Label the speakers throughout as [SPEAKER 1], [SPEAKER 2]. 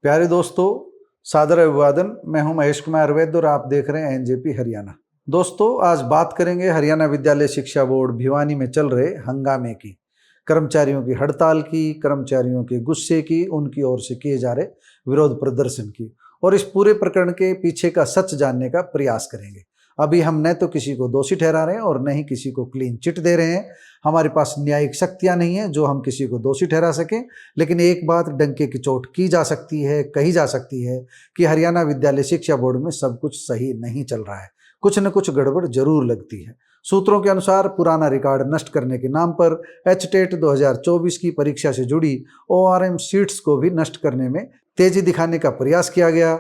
[SPEAKER 1] प्यारे दोस्तों, सादर अभिवादन। मैं हूं महेश कुमार वैद्य और आप देख रहे हैं एनजेपी हरियाणा। दोस्तों, आज बात करेंगे हरियाणा विद्यालय शिक्षा बोर्ड भिवानी में चल रहे हंगामे की, कर्मचारियों की हड़ताल की, कर्मचारियों के गुस्से की, उनकी ओर से किए जा रहे विरोध प्रदर्शन की, और इस पूरे प्रकरण के पीछे का सच जानने का प्रयास करेंगे। अभी हम न तो किसी को दोषी ठहरा रहे हैं और न ही किसी को क्लीन चिट दे रहे हैं। हमारे पास न्यायिक शक्तियां नहीं है जो हम किसी को दोषी ठहरा सकें, लेकिन एक बात डंके की चोट की जा सकती है, कही जा सकती है कि हरियाणा विद्यालय शिक्षा बोर्ड में सब कुछ सही नहीं चल रहा है, कुछ न कुछ गड़बड़ जरूर लगती है। सूत्रों के अनुसार पुराना रिकॉर्ड नष्ट करने के नाम पर एचटेट 2024 की परीक्षा से जुड़ी ORM सीट्स को भी नष्ट करने में तेजी दिखाने का प्रयास किया गया।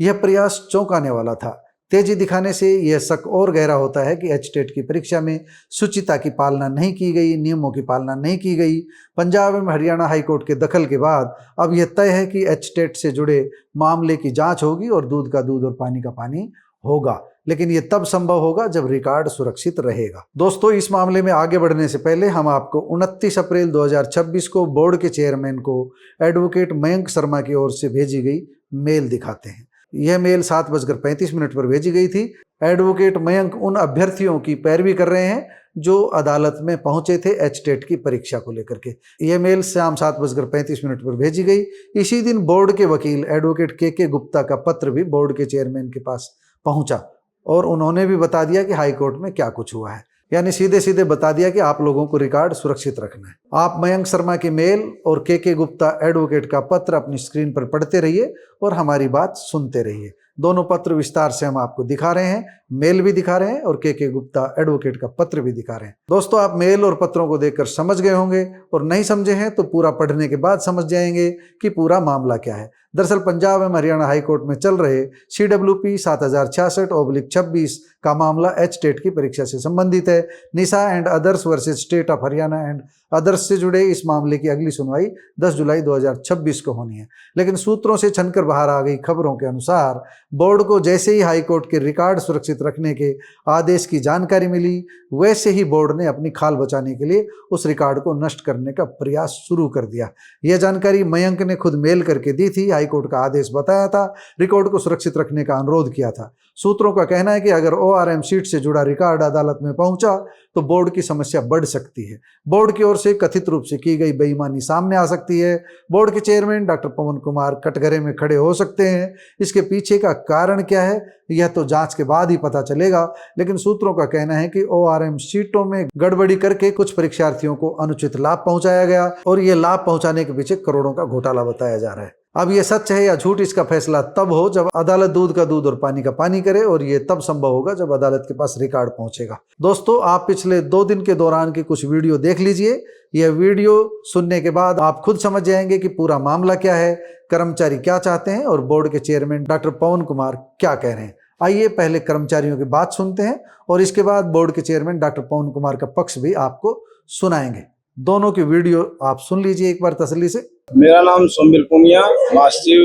[SPEAKER 1] यह प्रयास चौंकाने वाला था। तेजी दिखाने से यह शक और गहरा होता है कि एचटेट की परीक्षा में शुचिता की पालना नहीं की गई, नियमों की पालना नहीं की गई। पंजाब एवं हरियाणा हाईकोर्ट के दखल के बाद अब यह तय है कि एचटेट से जुड़े मामले की जांच होगी और दूध का दूध और पानी का पानी होगा, लेकिन यह तब संभव होगा जब रिकॉर्ड सुरक्षित रहेगा। दोस्तों, इस मामले में आगे बढ़ने से पहले हम आपको 29 अप्रैल 2026 को बोर्ड के चेयरमैन को एडवोकेट मयंक शर्मा की ओर से भेजी गई मेल दिखाते हैं। यह मेल 7:35 पर भेजी गई थी। एडवोकेट मयंक उन अभ्यर्थियों की पैरवी कर रहे हैं जो अदालत में पहुंचे थे एचटेट की परीक्षा को लेकर के। यह मेल शाम 7:35 पर भेजी गई। इसी दिन बोर्ड के वकील एडवोकेट के गुप्ता का पत्र भी बोर्ड के चेयरमैन के पास पहुंचा और उन्होंने भी बता दिया कि हाईकोर्ट में क्या कुछ हुआ है, यानी सीधे सीधे बता दिया कि आप लोगों को रिकॉर्ड सुरक्षित रखना है। आप मयंक शर्मा की मेल और के गुप्ता एडवोकेट का पत्र अपनी स्क्रीन पर पढ़ते रहिए और हमारी बात सुनते रहिए। दोनों पत्र विस्तार से हम आपको दिखा रहे हैं, मेल भी दिखा रहे हैं और के गुप्ता एडवोकेट का पत्र भी दिखा रहे हैं। दोस्तों, आप मेल और पत्रों को देखकर समझ गए होंगे, और नहीं समझे हैं तो पूरा पढ़ने के बाद समझ जाएंगे कि पूरा मामला क्या है। दरअसल पंजाब एवं हरियाणा हाईकोर्ट में चल रहे CWP 7066/26 का मामला एचटेट की परीक्षा से संबंधित है। Nisha and others versus state of Haryana and others से जुड़े इस मामले की अगली सुनवाई 10 जुलाई 2026 को होनी है। लेकिन सूत्रों से छनकर बाहर आ गई खबरों के अनुसार बोर्ड को जैसे ही हाईकोर्ट के रिकॉर्ड सुरक्षित रखने के आदेश की जानकारी मिली, वैसे ही बोर्ड ने अपनी खाल बचाने के लिए उस रिकॉर्ड को नष्ट करने का प्रयास शुरू कर दिया। यह जानकारी मयंक ने खुद मेल करके दी थी। हाईकोर्ट का आदेश बताया था, रिकॉर्ड को सुरक्षित रखने का अनुरोध किया था। सूत्रों का कहना है कि अगर ORM सीट से जुड़ा रिकॉर्ड अदालत में पहुंचा तो बोर्ड की समस्या बढ़ सकती है। बोर्ड की ओर से कथित रूप से की गई बेईमानी सामने आ सकती है। बोर्ड के चेयरमैन डॉक्टर पवन कुमार कटघरे में खड़े हो सकते हैं। इसके पीछे का कारण क्या है यह तो जांच के बाद ही पता चलेगा, लेकिन सूत्रों का कहना है कि ORM सीटों में गड़बड़ी करके कुछ परीक्षार्थियों को अनुचित लाभ पहुंचाया गया और यह लाभ पहुंचाने के पीछे करोड़ों का घोटाला बताया जा रहा है। अब ये सच है या झूठ, इसका फैसला तब हो जब अदालत दूध का दूध और पानी का पानी करे, और ये तब संभव होगा जब अदालत के पास रिकॉर्ड पहुंचेगा। दोस्तों, आप पिछले 2 दिन के दौरान की कुछ वीडियो देख लीजिए। यह वीडियो सुनने के बाद आप खुद समझ जाएंगे कि पूरा मामला क्या है, कर्मचारी क्या चाहते हैं और बोर्ड के चेयरमैन डॉक्टर पवन कुमार क्या कह रहे हैं। आइए पहले कर्मचारियों की बात सुनते हैं और इसके बाद बोर्ड के चेयरमैन डॉक्टर पवन कुमार का पक्ष भी आपको सुनाएंगे। दोनों की वीडियो आप सुन लीजिए एक बार तसल्ली से।
[SPEAKER 2] मेरा नाम सोमवीर पुनिया, महासचिव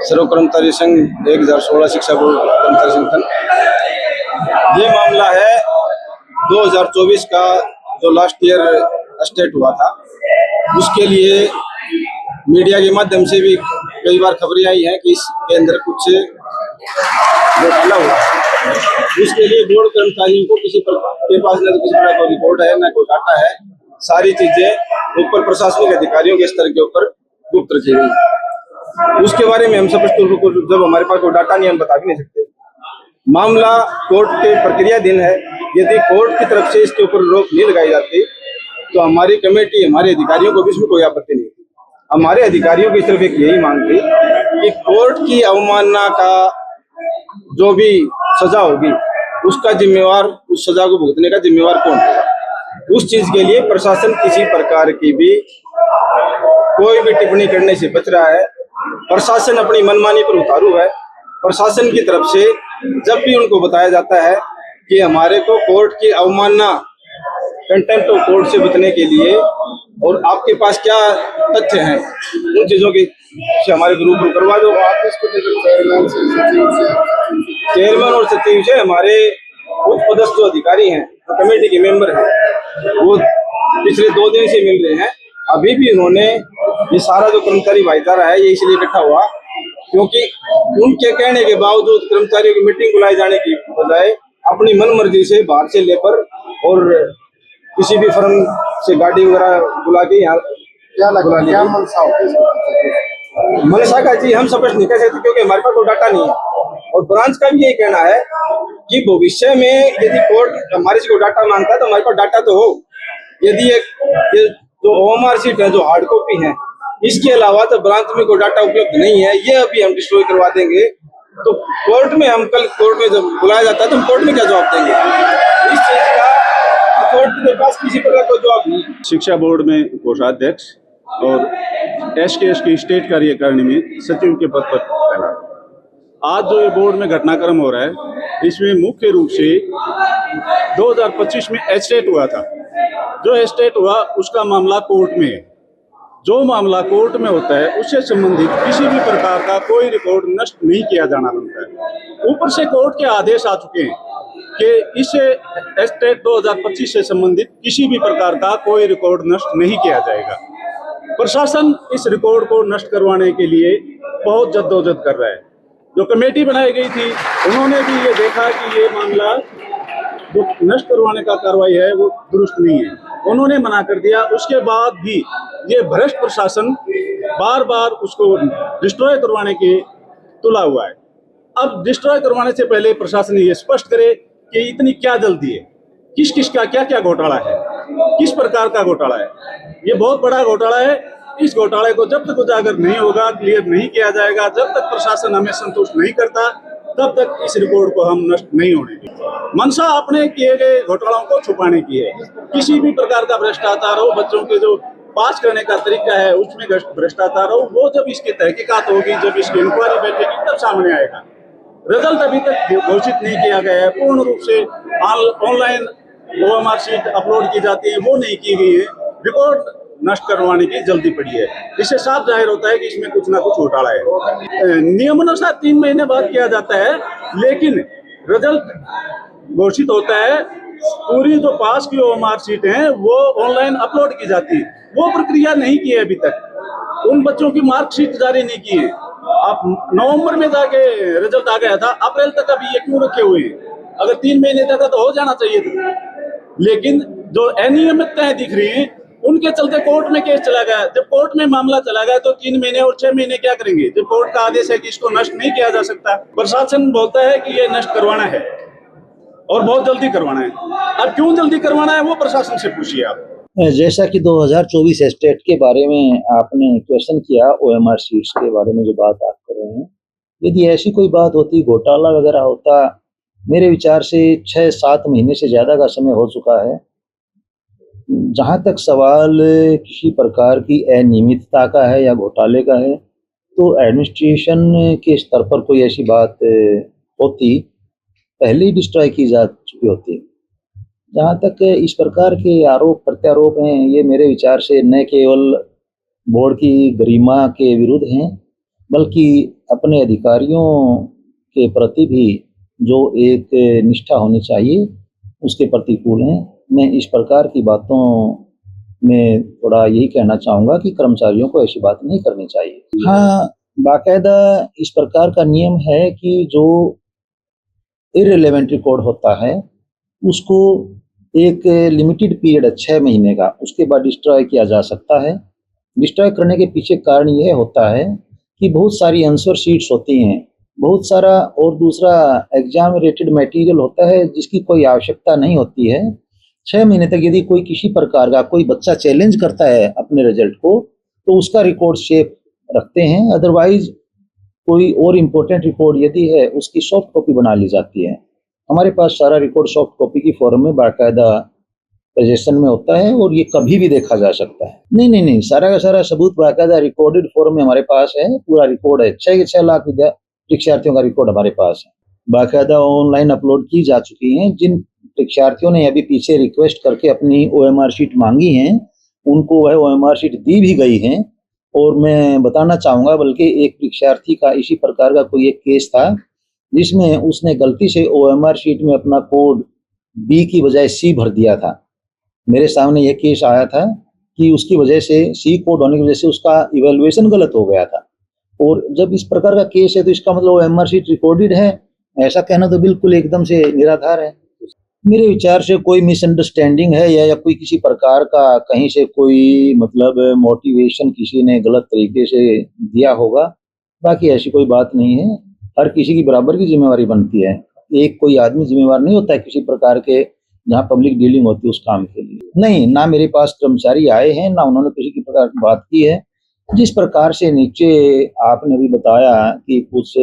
[SPEAKER 2] सर्व कर्मचारी संघ 2016 शिक्षा बोर्ड कर्मचारी संगठन। ये मामला है 2024 का जो लास्ट ईयर स्टेट हुआ था, उसके लिए मीडिया के माध्यम से भी कई बार खबरें आई हैं कि इसके अंदर कुछ घोटाला हुआ। उसके लिए बोर्ड कर्मचारियों को किसी के पास न किसी तरह कोई रिपोर्ट है न कोई डाटा है। सारी चीजें ऊपर प्रशासनिक अधिकारियों के स्तर के ऊपर गुप्त रखी गई। उसके बारे में हम स्पष्ट रूप से जब हमारे पास कोई डाटा नहीं, हम बता भी नहीं सकते। मामला कोर्ट के प्रक्रियाधीन है। यदि कोर्ट की तरफ से इसके ऊपर रोक नहीं लगाई जाती तो हमारी कमेटी, हमारे अधिकारियों को भी इसमें कोई आपत्ति नहीं थी। हमारे अधिकारियों की तरफ एक यही मांग थी कि कोर्ट की अवमानना का जो भी सजा होगी उसका जिम्मेवार, उस सजा को भुगतने का जिम्मेवार कौन होगा। उस चीज के लिए प्रशासन किसी प्रकार की भी कोई भी टिप्पणी करने से बच रहा है। प्रशासन अपनी मनमानी पर उतारू है। प्रशासन की तरफ से जब भी उनको बताया जाता है कि हमारे को कोर्ट की अवमानना, कंटेम्प्ट ऑफ कोर्ट से बचने के लिए और आपके पास क्या तथ्य हैं, उन चीजों की से हमारे ग्रुप को करवा दो। आप इसको चेयरमैन और सचिव से हमारे उच्च पदस्थ जो अधिकारी हैं, तो कमेटी के मेंबर हैं, वो पिछले 2 दिन से मिल रहे हैं। अभी भी इन्होंने ये सारा जो कर्मचारी भाईचारा है ये इसलिए इकट्ठा हुआ क्योंकि उनके कहने के बावजूद कर्मचारियों की मीटिंग बुलाए जाने की बजाय अपनी मन मर्जी से बाहर से लेबर और किसी भी फर्म से गाड़ी वगैरह बुला के यहाँ क्या लगा क्या मनसा मनसा का जी हम स्पष्ट नहीं कह सकते क्योंकि हमारे पास कोई डाटा नहीं है और ब्रांच का भी यही कहना है कि भविष्य में यदि कोर्ट हमारे से कोई डाटा मांगता है तो हमारे पास डाटा तो हो। यदि ये जो ओएमआर सीट है जो हार्ड कॉपी है इसके अलावा तो ब्रांच में कोई डाटा उपलब्ध नहीं है, ये अभी हम डिस्ट्रॉय करवा देंगे तो कोर्ट में हम कल कोर्ट में जब बुलाया जाता है तो हम कोर्ट में क्या जवाब देंगे? इस चीज का कोर्ट के पास किसी प्रकार का जवाब नहीं।
[SPEAKER 3] शिक्षा बोर्ड में कोषाध्यक्ष और एसकेएस की स्टेट कार्यकारिणी में सचिव के पद पर तैनात। आज जो ये बोर्ड में घटनाक्रम हो रहा है इसमें मुख्य रूप से 2025 में एस्टेट हुआ था। जो एस्टेट हुआ उसका मामला कोर्ट में है। जो मामला कोर्ट में होता है उससे संबंधित किसी भी प्रकार का कोई रिकॉर्ड नष्ट नहीं किया जाना बनता है। ऊपर से कोर्ट के आदेश आ चुके हैं कि इस एस्टेट 2025 से संबंधित किसी भी प्रकार का कोई रिकॉर्ड नष्ट नहीं किया जाएगा। प्रशासन इस रिकॉर्ड को नष्ट करवाने के लिए बहुत जद्दोजहद कर रहा है। जो कमेटी बनाई गई थी उन्होंने भी ये देखा कि ये मामला जो नष्ट करवाने का कार्रवाई है वो दुरुस्त नहीं है, उन्होंने मना कर दिया। उसके बाद भी ये भ्रष्ट प्रशासन बार बार उसको डिस्ट्रॉय करवाने के तुला हुआ है। अब डिस्ट्रॉय करवाने से पहले प्रशासन ये स्पष्ट करे कि इतनी क्या जल्दी है, किस किस का क्या क्या घोटाला है, किस प्रकार का घोटाला है। ये बहुत बड़ा घोटाला है। इस घोटाले को जब तक उजागर नहीं होगा, क्लियर नहीं किया जाएगा, जब तक प्रशासन हमें संतुष्ट नहीं करता तब तक इस रिकॉर्ड को हम नष्ट नहीं होने देंगे। मंशा अपने किए गए घोटालों को छुपाने की है। किसी भी प्रकार का भ्रष्टाचार हो, बच्चों के जो पास करने का तरीका है उसमें भ्रष्टाचार हो, वो जब इसकी तहकीकात होगी, जब इसकी इंक्वायरी बैठेगी तब सामने आएगा। रिजल्ट अभी तक घोषित नहीं किया गया है। पूर्ण रूप से ऑनलाइन ओएमआर शीट अपलोड की जाती है, वो नहीं की गई है। रिकॉर्ड नष्ट करवाने की जल्दी पड़ी है। इससे साफ जाहिर होता है कि इसमें कुछ ना कुछ घोटाला है। नियमानुसार 3 महीने बाद किया जाता है, लेकिन रिजल्ट घोषित होता है, पूरी जो पास की ओएमआर शीट है वो ऑनलाइन अपलोड की जाती है। वो प्रक्रिया नहीं की है अभी तक। उन बच्चों की मार्कशीट जारी नहीं की है। अब नवंबर में जाके रिजल्ट आ गया था, अप्रैल तक अभी ये क्यों रखे हुए हैं? अगर 3 महीने तक तो हो जाना चाहिए था, लेकिन जो अनियमितताएं दिख रही हैं उनके चलते कोर्ट में केस चला गया। जब कोर्ट में मामला चला गया तो 3 महीने और 6 महीने क्या करेंगे जब कोर्ट का आदेश है कि इसको नष्ट नहीं किया जा सकता। प्रशासन बोलता है कि ये नष्ट करवाना है और बहुत जल्दी करवाना है। अब क्यों जल्दी करवाना है वो प्रशासन से पूछिए आप।
[SPEAKER 4] जैसा कि 2024 एस्टेट के बारे में आपने क्वेश्चन किया, ओएमआर शीट्स के बारे में जो बात आप कर रहे हैं, यदि ऐसी कोई बात होती, घोटाला वगैरह होता, मेरे विचार से 6-7 महीने से ज़्यादा का समय हो चुका है। जहाँ तक सवाल किसी प्रकार की अनियमितता का है या घोटाले का है, तो एडमिनिस्ट्रेशन के स्तर पर कोई ऐसी बात होती पहले ही डिस्ट्रॉय की जा चुकी होती। जहाँ तक इस प्रकार के आरोप प्रत्यारोप हैं, ये मेरे विचार से न केवल बोर्ड की गरिमा के विरुद्ध हैं, बल्कि अपने अधिकारियों के प्रति भी जो एक निष्ठा होनी चाहिए उसके प्रतिकूल हैं। मैं इस प्रकार की बातों में थोड़ा यही कहना चाहूँगा कि कर्मचारियों को ऐसी बात नहीं करनी चाहिए। हाँ, बाकायदा इस प्रकार का नियम है कि जो इररिलेवेंट रिकॉर्ड होता है उसको एक लिमिटेड पीरियड 6 महीने का, उसके बाद डिस्ट्रॉय किया जा सकता है। डिस्ट्रॉय करने के पीछे कारण यह होता है कि बहुत सारी आंसर शीट्स होती हैं, बहुत सारा और दूसरा एग्जाम रिलेटेड मटेरियल होता है जिसकी कोई आवश्यकता नहीं होती है। 6 महीने तक यदि कोई किसी प्रकार का कोई बच्चा चैलेंज करता है अपने रिजल्ट को तो उसका रिकॉर्ड शेप रखते हैं। अदरवाइज कोई और इम्पोर्टेंट रिकॉर्ड यदि है उसकी सॉफ्ट कॉपी बना ली जाती है। हमारे पास सारा रिकॉर्ड सॉफ्ट कॉपी की फॉर्म में बाकायदा पोजीशन में होता है और ये कभी भी देखा जा सकता है। नहीं, सारा का सारा सबूत बाकायदा रिकॉर्डेड फॉर्म में हमारे पास है, पूरा रिकॉर्ड है। 6 लाख परीक्षार्थियों का रिकॉर्ड हमारे पास है, बाकायदा ऑनलाइन अपलोड की जा चुकी हैं। जिन परीक्षार्थियों ने अभी पीछे रिक्वेस्ट करके अपनी ओएमआर शीट मांगी हैं उनको वह ओएमआर शीट दी भी गई हैं। और मैं बताना चाहूँगा, बल्कि एक परीक्षार्थी का इसी प्रकार का कोई एक केस था जिसमें उसने गलती से ओएमआर शीट में अपना कोड बी की बजाय सी भर दिया था। मेरे सामने यह केस आया था कि उसकी वजह से सी कोड होने की वजह से उसका इवेल्युएशन गलत हो गया था। और जब इस प्रकार का केस है तो इसका मतलब वो एमआर शीट रिकॉर्डेड है, ऐसा कहना तो बिल्कुल एकदम से निराधार है। मेरे विचार से कोई मिसअंडरस्टैंडिंग है या कोई किसी प्रकार का कहीं से कोई मतलब मोटिवेशन किसी ने गलत तरीके से दिया होगा, बाकी ऐसी कोई बात नहीं है। हर किसी की बराबर की जिम्मेवारी बनती है, एक कोई आदमी जिम्मेवार नहीं होता है किसी प्रकार के जहाँ पब्लिक डीलिंग होती है उस काम के लिए। नहीं, ना मेरे पास कर्मचारी आए हैं, ना उन्होंने किसी की प्रकार की बात की है। जिस प्रकार से नीचे आपने भी बताया कि कुछ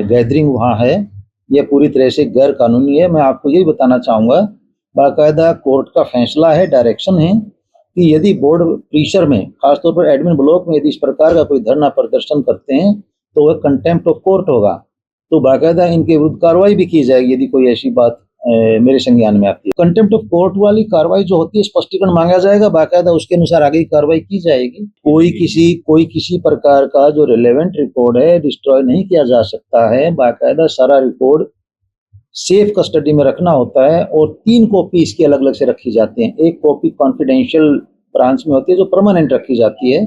[SPEAKER 4] गैदरिंग वहाँ है, यह पूरी तरह से गैर कानूनी है। मैं आपको यही बताना चाहूँगा, बाकायदा कोर्ट का फैसला है, डायरेक्शन है कि यदि बोर्ड परिसर में खासतौर पर एडमिन ब्लॉक में यदि इस प्रकार का कोई धरना प्रदर्शन करते हैं तो वह कंटेम्प्ट ऑफ कोर्ट होगा। तो बाकायदा इनके विरुद्ध कार्रवाई भी की जाएगी यदि कोई ऐसी बात मेरे संज्ञान में आती है। कंटेम्प्ट ऑफ कोर्ट वाली कार्रवाई जो होती है, स्पष्टीकरण मांगा जाएगा, बाकायदा उसके अनुसार आगे की कार्रवाई की जाएगी। कोई किसी प्रकार का जो रिलेवेंट रिकॉर्ड है डिस्ट्रॉय नहीं किया जा सकता है। बाकायदा सारा रिकॉर्ड सेफ कस्टडी में रखना होता है और 3 कॉपी इसकी अलग अलग से रखी जाती हैं। एक कॉपी कॉन्फिडेंशियल ब्रांच में होती है जो परमानेंट रखी जाती है,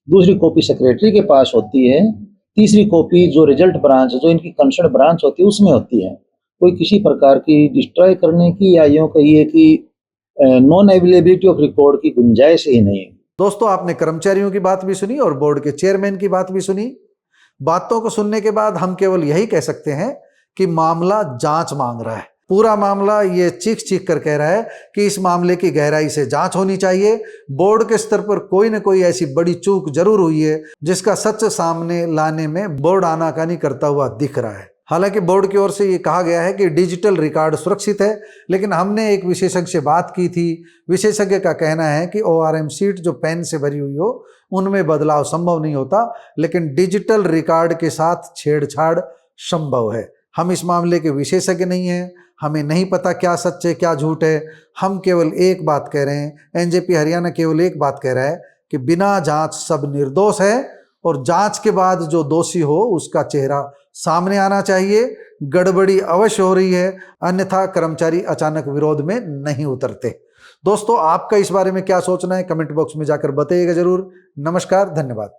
[SPEAKER 4] दूसरी कॉपी सेक्रेटरी के पास होती है, तीसरी कॉपी जो रिजल्ट ब्रांच जो इनकी कंसर्न ब्रांच होती है उसमें होती है। कोई किसी प्रकार की डिस्ट्रॉय करने की या यूँ कहिए कि नॉन अवेलेबिलिटी ऑफ रिकॉर्ड की गुंजाइश ही नहीं है।
[SPEAKER 1] दोस्तों, आपने कर्मचारियों की बात भी सुनी और बोर्ड के चेयरमैन की बात भी सुनी। बातों को सुनने के बाद हम केवल यही कह सकते हैं कि मामला जांच मांग रहा है। पूरा मामला ये चीख चीख कर कह रहा है कि इस मामले की गहराई से जांच होनी चाहिए। बोर्ड के स्तर पर कोई न कोई ऐसी बड़ी चूक जरूर हुई है जिसका सच सामने लाने में बोर्ड आनाकानी करता हुआ दिख रहा है। हालांकि बोर्ड की ओर से ये कहा गया है कि डिजिटल रिकॉर्ड सुरक्षित है, लेकिन हमने एक विशेषज्ञ से बात की थी। विशेषज्ञ का कहना है कि ORM शीट जो पेन से भरी हुई हो उनमें बदलाव संभव नहीं होता, लेकिन डिजिटल रिकॉर्ड के साथ छेड़छाड़ संभव है। हम इस मामले के विशेषज्ञ नहीं हैं, हमें नहीं पता क्या सच है क्या झूठ है। हम केवल एक बात कह रहे हैं, एनजेपी हरियाणा केवल एक बात कह रहा है कि बिना जांच सब निर्दोष है और जांच के बाद जो दोषी हो उसका चेहरा सामने आना चाहिए। गड़बड़ी अवश्य हो रही है, अन्यथा कर्मचारी अचानक विरोध में नहीं उतरते। दोस्तों, आपका इस बारे में क्या सोचना है कमेंट बॉक्स में जाकर बताइएगा जरूर। नमस्कार, धन्यवाद।